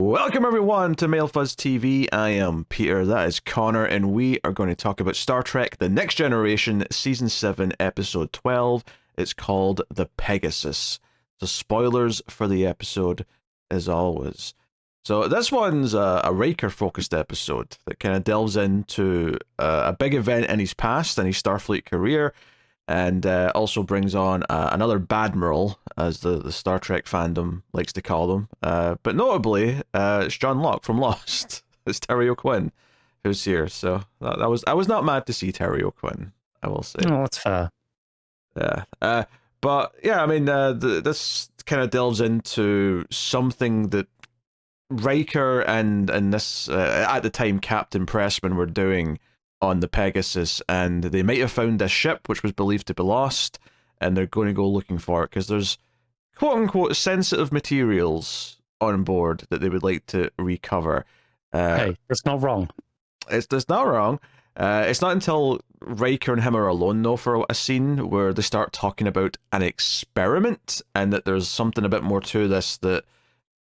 Welcome everyone to Mail Fuzz TV. I am Peter, that is Connor, and we are going to talk about Star Trek The Next Generation, Season 7, Episode 12. It's called The Pegasus. So spoilers for the episode, as always. So this one's a Riker-focused episode that kind of delves into a big event in his past, in his Starfleet career, and also brings on another Badmiral, as the Star Trek fandom likes to call them. But notably, it's John Locke from Lost. It's Terry O'Quinn who's here. So I was not mad to see Terry O'Quinn, I will say. Oh, that's fair. Yeah. But yeah, I mean, this kind of delves into something that Riker and this at the time Captain Pressman were doing on the Pegasus, and they might have found a ship which was believed to be lost, and they're going to go looking for it because there's quote-unquote sensitive materials on board that they would like to recover. Hey, that's not wrong. It's not wrong. It's not until Riker and him are alone, though, for a scene where they start talking about an experiment and that there's something a bit more to this that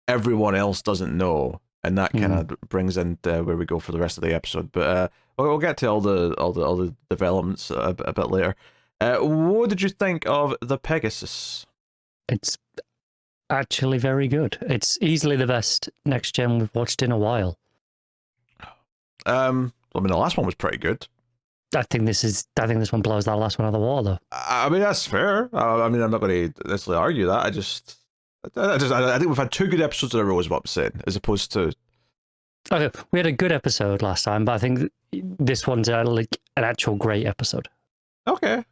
everyone else doesn't know, and that kind of brings in where we go for the rest of the episode. But we'll get to all the developments a bit later. What did you think of the Pegasus? It's actually very good. It's easily the best next gen we've watched in a while. I mean, the last one was pretty good. I think this one blows that last one out of the water. I mean, that's fair. I mean, I'm not going to necessarily argue that. I think we've had two good episodes in a row, is what I'm saying, as opposed to. Okay, we had a good episode last time, but I think this one's like an actual great episode. Okay.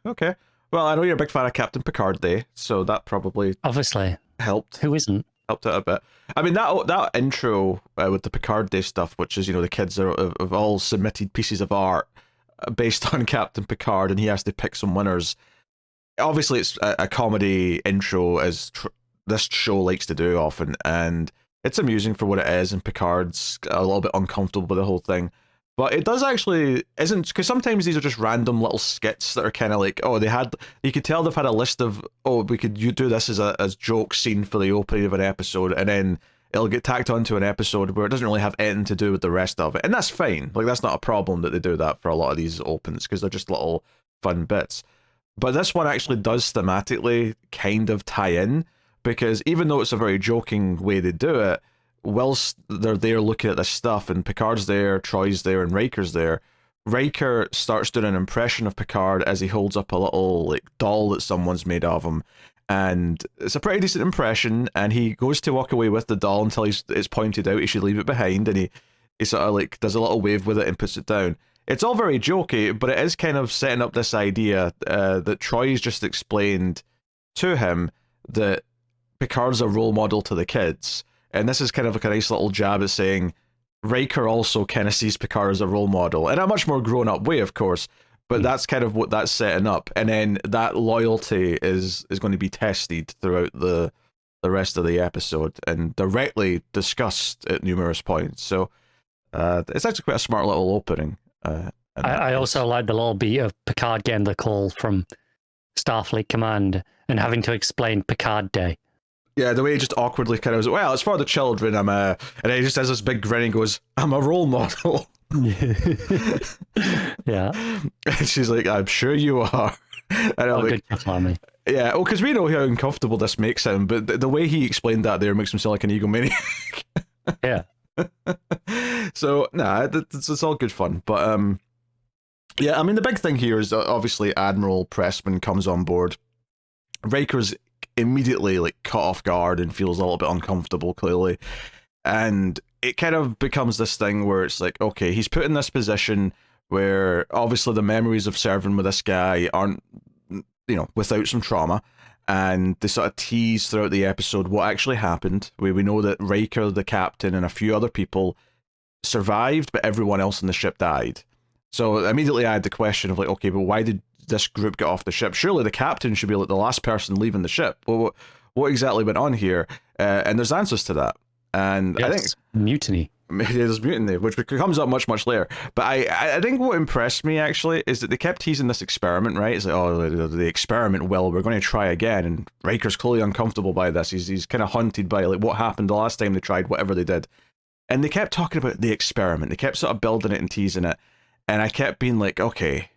Well, I know you're a big fan of Captain Picard Day, so that probably obviously helped. Who isn't? Helped out a bit. I mean, that intro with the Picard Day stuff, which is, the kids have all submitted pieces of art based on Captain Picard, and he has to pick some winners. Obviously, it's a comedy intro, as this show likes to do often, and it's amusing for what it is, and Picard's a little bit uncomfortable with the whole thing. But it does actually isn't, because sometimes these are just random little skits that are kind of like, you could tell they've had a list of, you do this as a joke scene for the opening of an episode, and then it'll get tacked onto an episode where it doesn't really have anything to do with the rest of it, and that's fine. Like, that's not a problem that they do that for a lot of these opens, because they're just little fun bits. But this one actually does thematically kind of tie in, because even though it's a very joking way they do it, whilst they're there looking at this stuff, and Picard's there, Troy's there, and Riker's there, Riker starts doing an impression of Picard as he holds up a little doll that someone's made of him, and it's a pretty decent impression, and he goes to walk away with the doll until it's pointed out he should leave it behind, and he sort of does a little wave with it and puts it down. It's all very jokey, but it is kind of setting up this idea that Troy's just explained to him that Picard's a role model to the kids. And this is kind of like a nice little jab at saying Riker also kind of sees Picard as a role model in a much more grown-up way, of course, but that's kind of what that's setting up. And then that loyalty is going to be tested throughout the rest of the episode and directly discussed at numerous points. So it's actually quite a smart little opening. I also like the little beat of Picard getting the call from Starfleet Command and having to explain Picard Day. Yeah, the way he just awkwardly kind of was, well, it's for the children, and he just has this big grin and goes, I'm a role model. Yeah. And she's like, I'm sure you are. And I'm like, good for me. Yeah, well, because we know how uncomfortable this makes him, but the way he explained that there makes him sound like an egomaniac. Yeah. So, it's all good fun. But, yeah, I mean, the big thing here is obviously Admiral Pressman comes on board. Riker's immediately caught off guard and feels a little bit uncomfortable, clearly, and it kind of becomes this thing where it's like, okay, he's put in this position where obviously the memories of serving with this guy aren't, without some trauma, and they sort of tease throughout the episode what actually happened. We know that Riker, the captain, and a few other people survived, but everyone else on the ship died. So immediately I had the question of okay, but why did this group get off the ship? Surely the captain should be the last person leaving the ship. Well, what exactly went on here? And there's answers to that. And yes, I think mutiny. There's mutiny, which comes up much later. But I think what impressed me actually is that they kept teasing this experiment, right? It's the experiment. Well, we're going to try again, and Riker's clearly uncomfortable by this. He's kind of haunted by what happened the last time they tried whatever they did. And they kept talking about the experiment. They kept sort of building it and teasing it. And I kept being like, okay,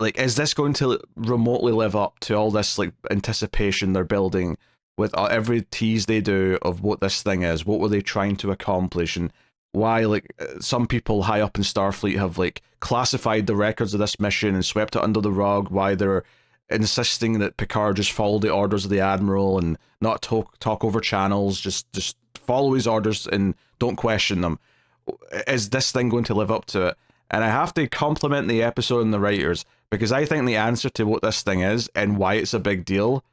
like, is this going to remotely live up to all this like anticipation they're building with every tease they do of what this thing is? What were they trying to accomplish? And why, like, some people high up in Starfleet have like classified the records of this mission and swept it under the rug, why they're insisting that Picard just follow the orders of the Admiral and not talk over channels, just follow his orders and don't question them. Is this thing going to live up to it? And I have to compliment the episode and the writers, because I think the answer to what this thing is and why it's a big deal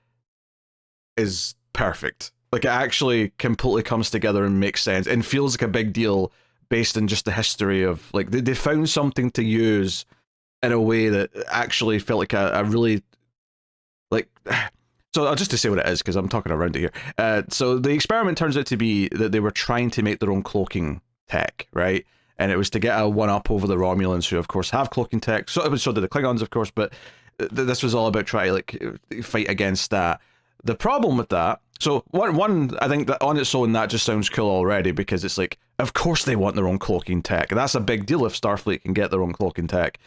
is perfect. Like, it actually completely comes together and makes sense and feels like a big deal based on just the history of, like, they found something to use in a way that actually felt like a really, like, so just to say what it is, because I'm talking around it here. So the experiment turns out to be that they were trying to make their own cloaking tech, right? And it was to get a one-up over the Romulans, who of course have cloaking tech. So did the Klingons, of course, but this was all about trying to like fight against that. The problem with that, so one, I think that on its own that just sounds cool already, because it's like, of course they want their own cloaking tech. That's a big deal if Starfleet can get their own cloaking tech.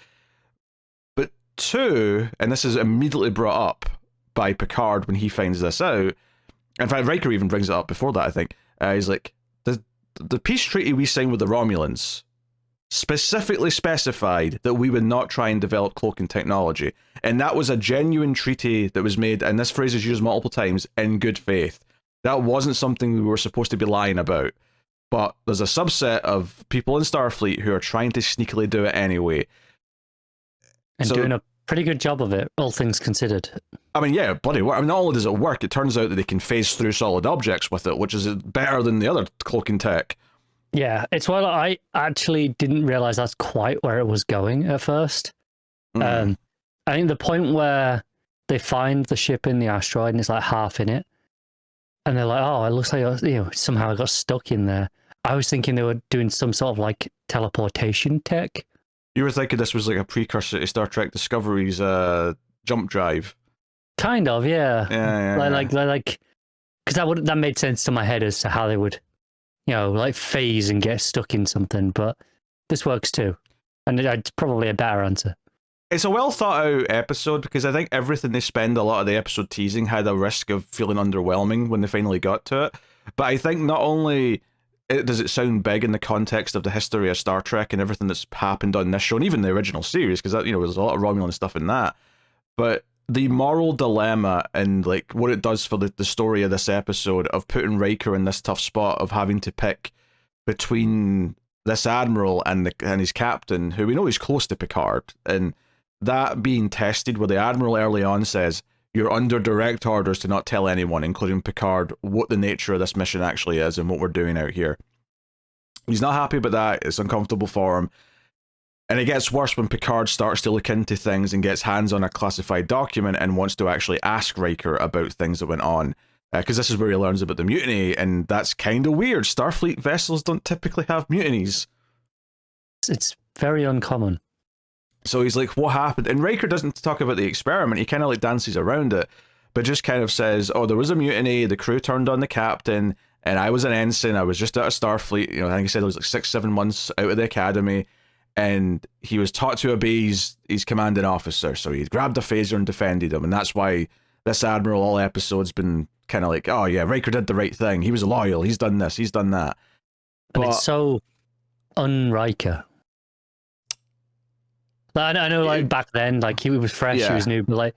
But two, and this is immediately brought up by Picard when he finds this out. In fact, Riker even brings it up before that, I think. He's like, the peace treaty we signed with the Romulans specifically specified that we would not try and develop cloaking technology. And that was a genuine treaty that was made, and this phrase is used multiple times, in good faith. That wasn't something we were supposed to be lying about. But there's a subset of people in Starfleet who are trying to sneakily do it anyway. And doing a pretty good job of it, all things considered. I mean, yeah, bloody work. I mean, not only does it work, it turns out that they can phase through solid objects with it, which is better than the other cloaking tech. Yeah, it's why I actually didn't realize that's quite where it was going at first. I think the point where they find the ship in the asteroid and it's like half in it, and they're like, "Oh, it looks like somehow it got stuck in there." I was thinking they were doing some sort of like teleportation tech. You were thinking this was like a precursor to Star Trek Discovery's jump drive. Kind of, yeah. Yeah. Like, because that made sense to my head as to how they would, like phase and get stuck in something. But this works too, and it's probably a better answer. It's a well thought out episode, because I think everything they spend a lot of the episode teasing had a risk of feeling underwhelming when they finally got to it. But I think not only does it sound big in the context of the history of Star Trek and everything that's happened on this show, and even the original series, because there's a lot of Romulan stuff in that, but the moral dilemma and like what it does for the story of this episode of putting Riker in this tough spot of having to pick between this admiral and his captain, who we know is close to Picard, and that being tested where the admiral early on says, "You're under direct orders to not tell anyone, including Picard, what the nature of this mission actually is and what we're doing out here." He's not happy about that. It's uncomfortable for him. And it gets worse when Picard starts to look into things and gets hands on a classified document and wants to actually ask Riker about things that went on. Because this is where he learns about the mutiny, and that's kind of weird. Starfleet vessels don't typically have mutinies. It's very uncommon. So he's like, what happened? And Riker doesn't talk about the experiment. He kind of like dances around it, but just kind of says, oh, there was a mutiny. The crew turned on the captain, and I was an ensign. I was just out of Starfleet. I think he said it was like 6-7 months out of the academy. And he was taught to obey his commanding officer. So he grabbed a phaser and defended him. And that's why this admiral all episodes been kind of like, oh yeah, Riker did the right thing. He was loyal. He's done this. He's done that. But it's so un-Riker. Like, I know, like back then, like he was fresh, he was new, but like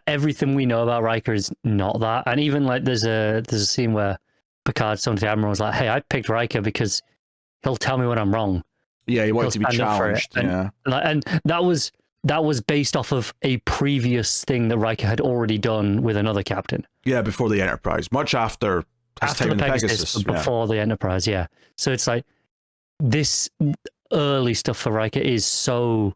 everything we know about Riker is not that. And even like there's a scene where Picard, some of the admiral, was like, "Hey, I picked Riker because he'll tell me when I'm wrong." Yeah, he wanted to be challenged. And that was based off of a previous thing that Riker had already done with another captain. Yeah, before the Enterprise, much after his time in the Pegasus. Before the Enterprise, yeah. So it's like this early stuff for Riker is so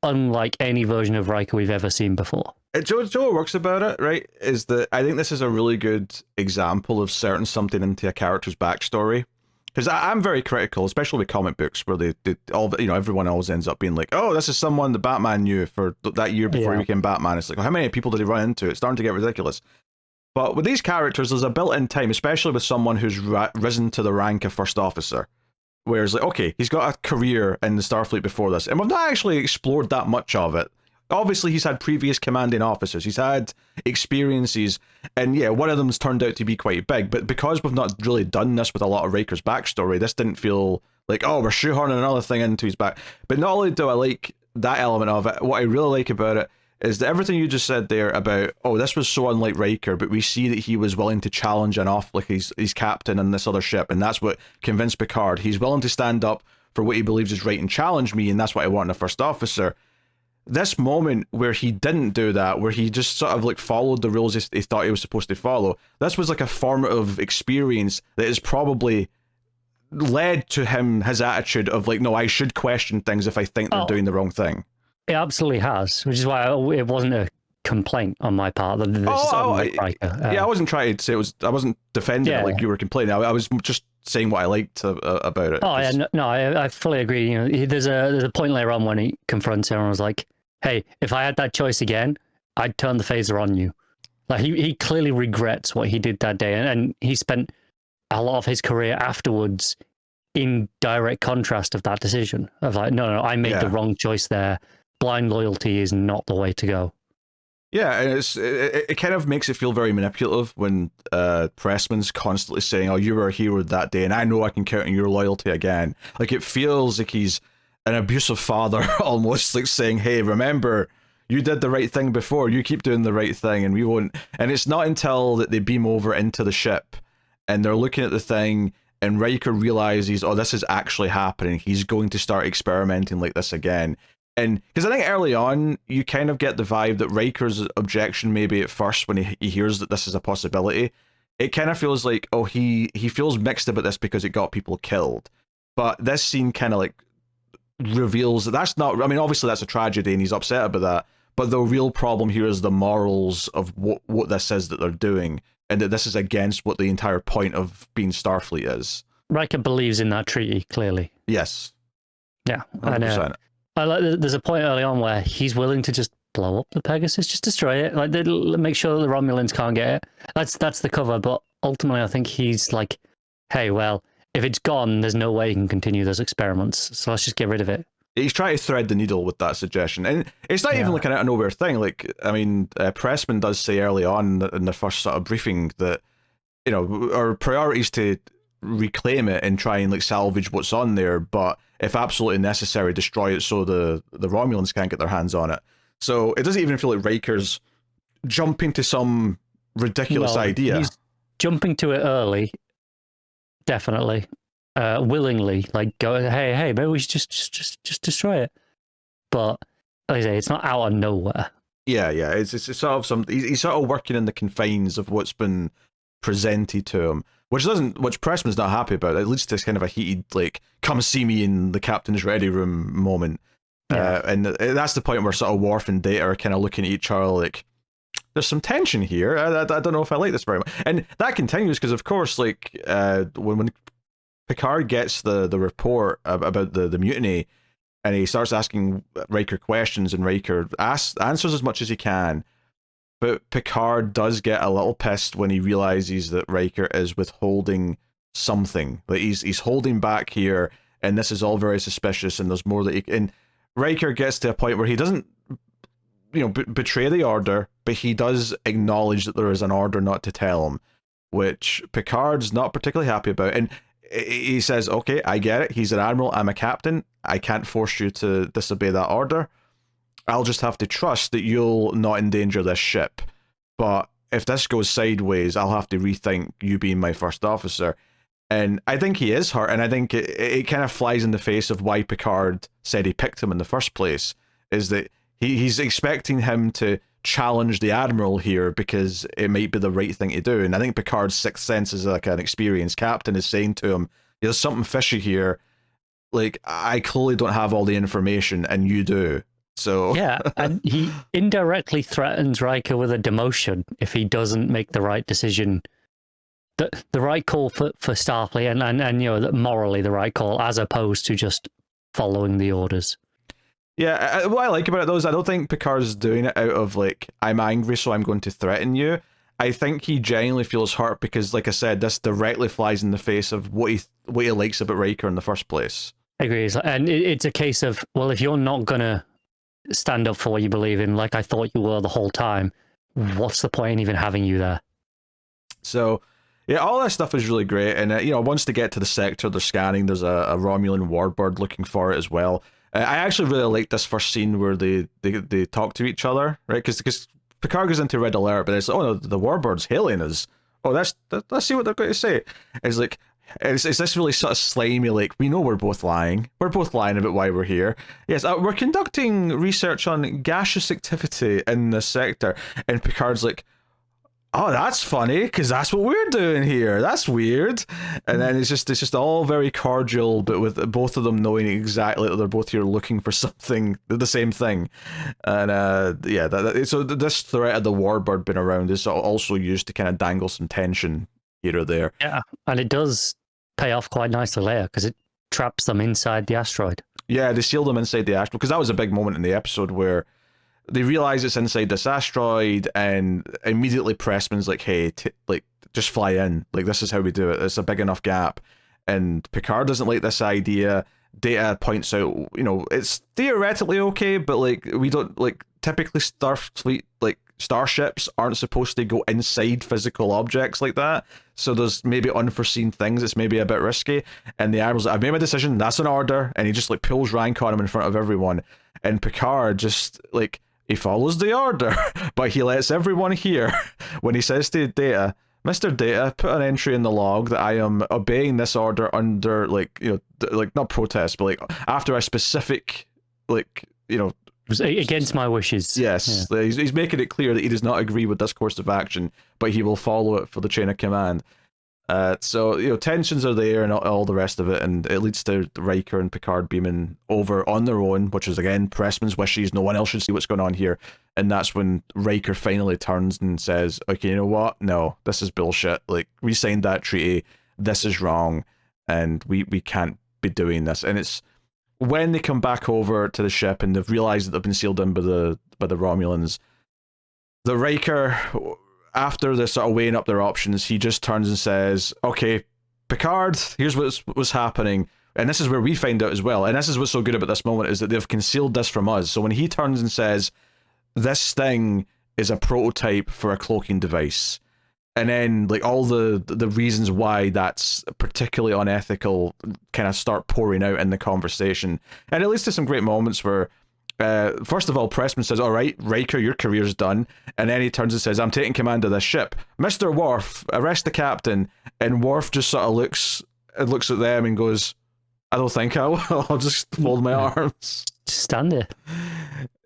unlike any version of Riker we've ever seen before. Joe what works about it, right, is that I think this is a really good example of certain something into a character's backstory. Because I'm very critical, especially with comic books, where they all, everyone always ends up being like, oh, this is someone the Batman knew for that year before he became Batman. It's like, well, how many people did he run into? It's starting to get ridiculous. But with these characters, there's a built-in time, especially with someone who's risen to the rank of first officer. Whereas, like, okay, he's got a career in the Starfleet before this, and we've not actually explored that much of it. Obviously, he's had previous commanding officers, he's had experiences, and yeah, one of them's turned out to be quite big, but because we've not really done this with a lot of Riker's backstory, this didn't feel like, oh, we're shoehorning another thing into his back. But not only do I like that element of it, what I really like about it is that everything you just said there about, oh, this was so unlike Riker, but we see that he was willing to challenge an off, like he's captain in this other ship, and that's what convinced Picard. He's willing to stand up for what he believes is right and challenge me, and that's what I want in a first officer. This moment where he didn't do that, where he just sort of like followed the rules he thought he was supposed to follow, this was like a formative experience that is probably led to his attitude of like, no, I should question things if I think they're doing the wrong thing. It absolutely has, which is why it wasn't a complaint on my part. I wasn't trying to say I wasn't defending it like you were complaining. I was just saying what I liked about it. I fully agree. You know, there's a point later on when he confronts him and was like, "Hey, if I had that choice again, I'd turn the phaser on you." Like he clearly regrets what he did that day, and he spent a lot of his career afterwards in direct contrast of that decision. Of like, no, I made the wrong choice there. Blind loyalty is not the way to go. Yeah, and it kind of makes it feel very manipulative when Pressman's constantly saying, "Oh, you were a hero that day, and I know I can count on your loyalty again." Like, it feels like he's an abusive father, almost, like saying, "Hey, remember, you did the right thing before. You keep doing the right thing, and we won't." And it's not until that they beam over into the ship, and they're looking at the thing, and Riker realizes, "Oh, this is actually happening. He's going to start experimenting like this again." And because I think early on, you kind of get the vibe that Riker's objection, maybe at first, when he hears that this is a possibility, it kind of feels like, oh, he feels mixed about this because it got people killed. But this scene kind of like reveals that that's not, I mean, obviously that's a tragedy and he's upset about that, but the real problem here is the morals of what this is that they're doing, and that this is against what the entire point of being Starfleet is. Riker believes in that treaty, clearly. Yes. Yeah. 100%. I like. There's a point early on where he's willing to just blow up the Pegasus, just destroy it, like make sure the Romulans can't get it. That's the cover, but ultimately, I think he's like, "Hey, well, if it's gone, there's no way you can continue those experiments, so let's just get rid of it." He's trying to thread the needle with that suggestion, and it's not even like an out of nowhere thing. Like, I mean, Pressman does say early on in the first sort of briefing that, you know, our priority is to reclaim it and try and like salvage what's on there, but if absolutely necessary, destroy it so the Romulans can't get their hands on it. So it doesn't even feel like Riker's jumping to some ridiculous idea. He's jumping to it early, definitely, willingly. Like, go, hey, maybe we should just destroy it. But like I say, it's not out of nowhere. Yeah, it's sort of he's sort of working in the confines of what's been presented to him. Which Pressman's not happy about. It leads to kind of a heated, like, come see me in the captain's ready room moment. Yeah. And that's the point where sort of Worf and Data are kind of looking at each other like, there's some tension here. I don't know if I like this very much. And that continues because, of course, like, when Picard gets the report about the mutiny, and he starts asking Riker questions, and Riker answers as much as he can. But Picard does get a little pissed when he realizes that Riker is withholding something. That he's holding back here, and this is all very suspicious, and there's more that and Riker gets to a point where he doesn't, you know, betray the order, but he does acknowledge that there is an order not to tell him, which Picard's not particularly happy about. And he says, okay, I get it. He's an admiral, I'm a captain. I can't force you to disobey that order. I'll just have to trust that you'll not endanger this ship. But if this goes sideways, I'll have to rethink you being my first officer. And I think he is hurt, and I think it kind of flies in the face of why Picard said he picked him in the first place, is that he's expecting him to challenge the Admiral here because it might be the right thing to do. And I think Picard's sixth sense as like an experienced captain is saying to him, there's something fishy here. Like, I clearly don't have all the information, and you do. So yeah, and he indirectly threatens Riker with a demotion if he doesn't make the right decision, the right call for Starfleet, and you know, morally the right call, as opposed to just following the orders. Yeah, what I like about it though is I don't think Picard's doing it out of like, I'm angry so I'm going to threaten you. I think he genuinely feels hurt because, like I said, this directly flies in the face of what he likes about Riker in the first place. I agree. And it's a case of, well, if you're not going to stand up for what you believe in, like I thought you were the whole time, what's the point in even having you there? So, yeah, all that stuff is really great. And, once they get to the sector they're scanning, there's a Romulan warbird looking for it as well. I actually really like this first scene where they talk to each other, right? Because Picard goes into red alert, but it's, oh no, the warbird's hailing us. Oh, let's see what they're going to say. It's like, it's this really sort of slimy, like, we know we're both lying. We're both lying about why we're here. Yes, we're conducting research on gaseous activity in the sector. And Picard's like, oh, that's funny, because that's what we're doing here. That's weird. And then it's just all very cordial, but with both of them knowing exactly that they're both here looking for something, the same thing. And so this threat of the warbird being around is also used to kind of dangle some tension here or there. Yeah, and it does pay off quite nicely later, because it traps them inside the asteroid. Yeah, they seal them inside the asteroid, because that was a big moment in the episode where they realize it's inside this asteroid, and immediately Pressman's like, hey, just fly in. Like, this is how we do it. It's a big enough gap. And Picard doesn't like this idea. Data points out, it's theoretically okay, but, like, we don't, like, typically Starfleet, like, starships aren't supposed to go inside physical objects like that. So there's maybe unforeseen things. It's maybe a bit risky. And the Admiral's like, I've made my decision. That's an order. And he just, like, pulls rank on him in front of everyone. And Picard just, like, he follows the order, but he lets everyone hear when he says to Data, Mr. Data, put an entry in the log that I am obeying this order under, like, like, not protest, but, like, after a specific, like, It was against my wishes. Yes, yeah. He's making it clear that he does not agree with this course of action, but he will follow it for the chain of command. So tensions are there and all the rest of it, and it leads to Riker and Picard beaming over on their own, which is again Pressman's wishes. No one else should see what's going on here, and that's when Riker finally turns and says, "Okay, you know what? No, this is bullshit. Like, we signed that treaty. This is wrong, and we can't be doing this." And it's when they come back over to the ship and they've realized that they've been sealed in by the Romulans. The Riker, after they're sort of weighing up their options, he just turns and says, okay, Picard, here's what's happening. And this is where we find out as well. And this is what's so good about this moment, is that they've concealed this from us. So when he turns and says, this thing is a prototype for a cloaking device, and then, like, all the reasons why that's particularly unethical kind of start pouring out in the conversation. And it leads to some great moments where, first of all, Pressman says, all right, Riker, your career's done. And then he turns and says, I'm taking command of this ship. Mr. Worf, arrest the captain. And Worf just sort of looks at them and goes, I don't think I will. I'll just fold my arms. Stand it.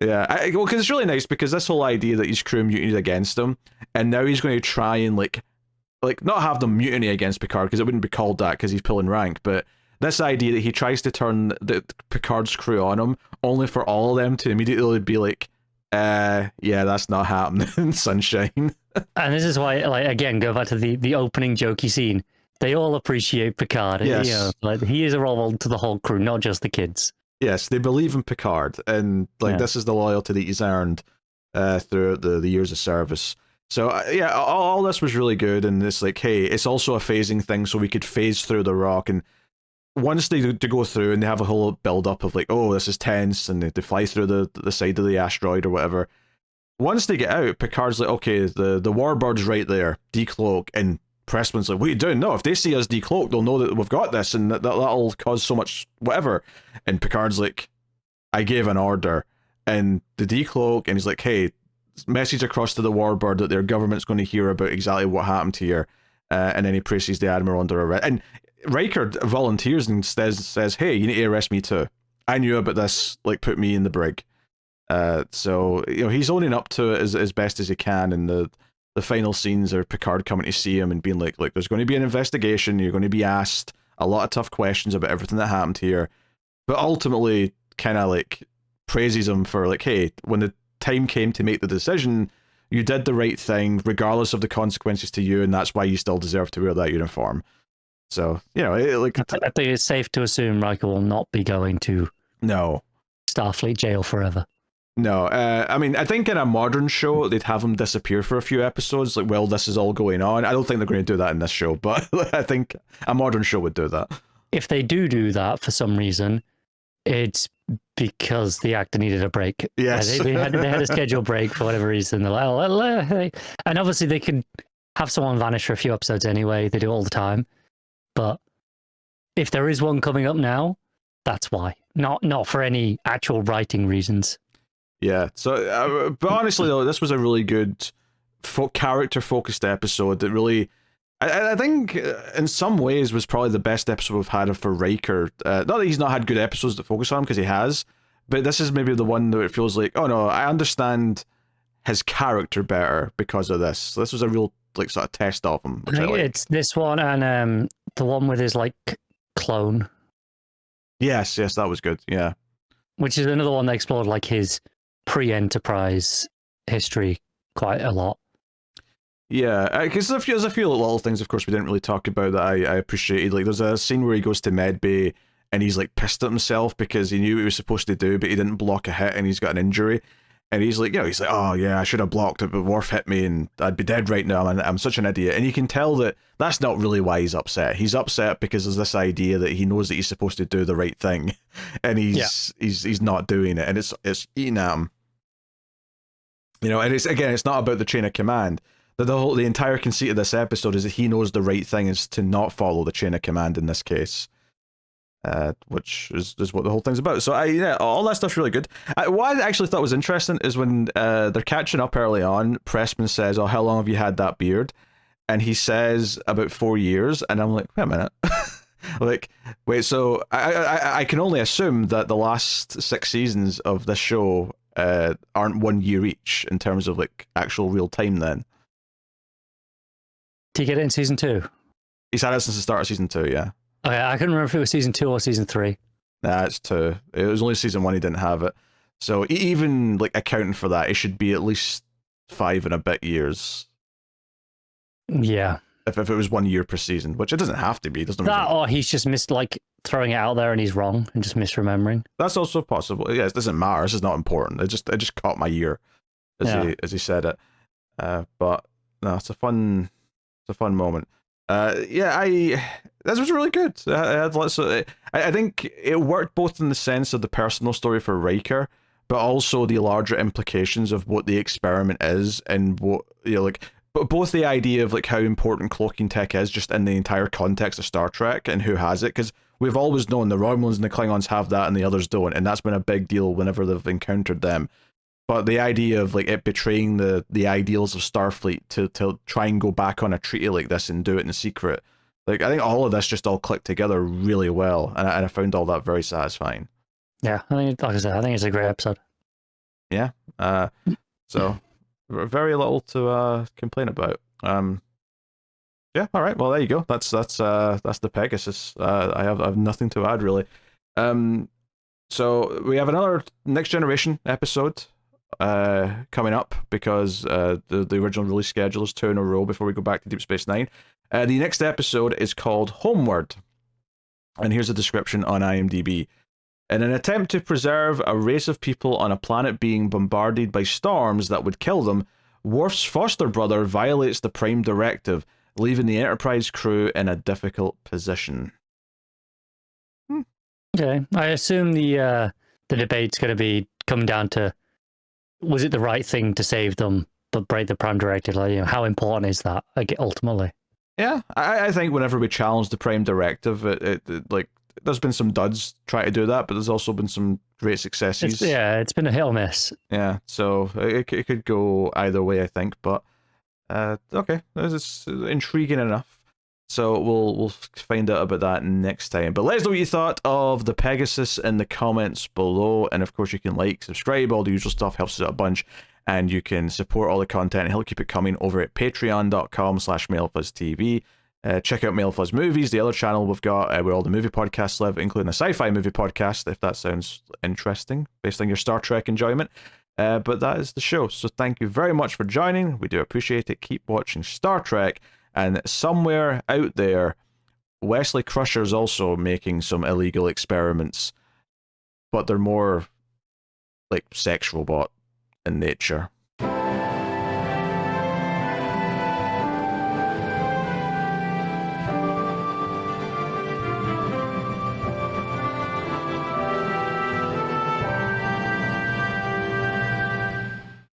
Yeah, well, because it's really nice, because this whole idea that his crew mutinied against him, and now he's going to try and like not have them mutiny against Picard, because it wouldn't be called that because he's pulling rank, but this idea that he tries to turn the Picard's crew on him, only for all of them to immediately be like, yeah, that's not happening, sunshine. And this is why, like, again, go back to the opening jokey scene. They all appreciate Picard. Yes. Like, he is a role model to the whole crew, not just the kids. Yes, they believe in Picard, and this is the loyalty that he's earned through the years of service. So all this was really good, and it's like, hey, it's also a phasing thing, so we could phase through the rock, and once they go through and they have a whole build up of like, oh, this is tense, and they fly through the side of the asteroid or whatever. Once they get out, Picard's like, okay, the warbird's right there, decloak, and Pressman's like, what are you doing? No, if they see us decloak, they'll know that we've got this, and that'll cause so much whatever. And Picard's like, I gave an order. And the decloak, and he's like, hey, message across to the warbird that their government's going to hear about exactly what happened here. And then he places the Admiral under arrest. And Riker volunteers and says, hey, you need to arrest me too. I knew about this, like, put me in the brig. So, he's owning up to it as best as he can, and the final scenes are Picard coming to see him and being like, look, there's going to be an investigation, you're going to be asked a lot of tough questions about everything that happened here, but ultimately kind of like praises him for like, hey, when the time came to make the decision, you did the right thing regardless of the consequences to you, and that's why you still deserve to wear that uniform. So, I think it's safe to assume Riker will not be going to no Starfleet jail forever. No, I mean, I think in a modern show they'd have him disappear for a few episodes, like while this is all going on. I don't think they're going to do that in this show, but I think a modern show would do that. If they do that for some reason, it's because the actor needed a break. Yes, They had a schedule break for whatever reason. They're like, oh, hey. And obviously they could have someone vanish for a few episodes anyway. They do it all the time. But if there is one coming up now, that's why. Not for any actual writing reasons. Yeah. So, but honestly though, this was a really good character-focused episode that really, I think, in some ways, was probably the best episode we've had for Riker. Not that he's not had good episodes that focus on him, because he has, but this is maybe the one that it feels like, oh no, I understand his character better because of this. So this was a real like sort of test of him. I think it's this one and the one with his like clone. Yes, that was good. Yeah, which is another one that explored like his pre-Enterprise history quite a lot. Yeah, because there's a few little things, of course, we didn't really talk about that I appreciated. Like, there's a scene where he goes to medbay and he's like pissed at himself because he knew what he was supposed to do, but he didn't block a hit and he's got an injury. And he's like, oh yeah, I should have blocked it, but Worf hit me and I'd be dead right now. I'm such an idiot. And you can tell that that's not really why he's upset. He's upset because there's this idea that he knows that he's supposed to do the right thing, and he's not doing it, and it's eating at him. You know, and it's not about the chain of command. The entire conceit of this episode is that he knows the right thing is to not follow the chain of command in this case. Which is what the whole thing's about. So all that stuff's really good. What I actually thought was interesting is when they're catching up early on, Pressman says, "Oh, how long have you had that beard?" And he says about 4 years, and I'm like, wait a minute, like, wait, so I can only assume that the last 6 seasons of this show aren't 1 year each in terms of like actual real time. Then did you get it in season 2? He's had it since the start of season 2, yeah. Okay, I couldn't remember if it was season 2 or season 3. Nah, it's 2. It was only season 1 he didn't have it. So even like accounting for that, it should be at least 5 and a bit years. Yeah. If it was 1 year per season, which it doesn't have to be. It doesn't. That or he's just throwing it out there and he's wrong and just misremembering. That's also possible. Yeah, it doesn't matter. This is not important. It just caught my ear as he said it. But no, it's a fun moment. This was really good. I had lots of. I think it worked both in the sense of the personal story for Riker, but also the larger implications of what the experiment is and what but both the idea of like how important cloaking tech is just in the entire context of Star Trek and who has it, because we've always known the Romulans and the Klingons have that and the others don't, and that's been a big deal whenever they've encountered them. But the idea of like it betraying the ideals of Starfleet to try and go back on a treaty like this and do it in secret, like I think all of this just all clicked together really well, and I found all that very satisfying. Yeah, I think, like I said, I think it's a great episode. Yeah, so very little to complain about. Yeah, all right. Well, there you go. That's the Pegasus. I have nothing to add really. So we have another Next Generation episode coming up because the original release schedule is 2 in a row before we go back to Deep Space Nine. The next episode is called Homeward, and here's a description on IMDb. In an attempt to preserve a race of people on a planet being bombarded by storms that would kill them, Worf's foster brother violates the Prime Directive, leaving the Enterprise crew in a difficult position. Okay, I assume the debate's going to be coming down to, was it the right thing to save them but break the Prime Directive? Like, how important is that ultimately? Yeah, I think whenever we challenge the Prime Directive, it like there's been some duds try to do that, but there's also been some great successes. It's been a hit or miss. Yeah, so it could go either way, I think. But okay, this is intriguing enough. So we'll find out about that next time. But let us know what you thought of the Pegasus in the comments below, and of course you can like, subscribe, all the usual stuff helps us out a bunch. And you can support all the content and help keep it coming over at patreon.com/MailFuzzTV. Check out MailFuzz Movies, the other channel we've got where all the movie podcasts live, including a sci-fi movie podcast, if that sounds interesting, based on your Star Trek enjoyment. But that is the show. So thank you very much for joining. We do appreciate it. Keep watching Star Trek. And somewhere out there, Wesley Crusher's also making some illegal experiments, but they're more like sex robot in nature.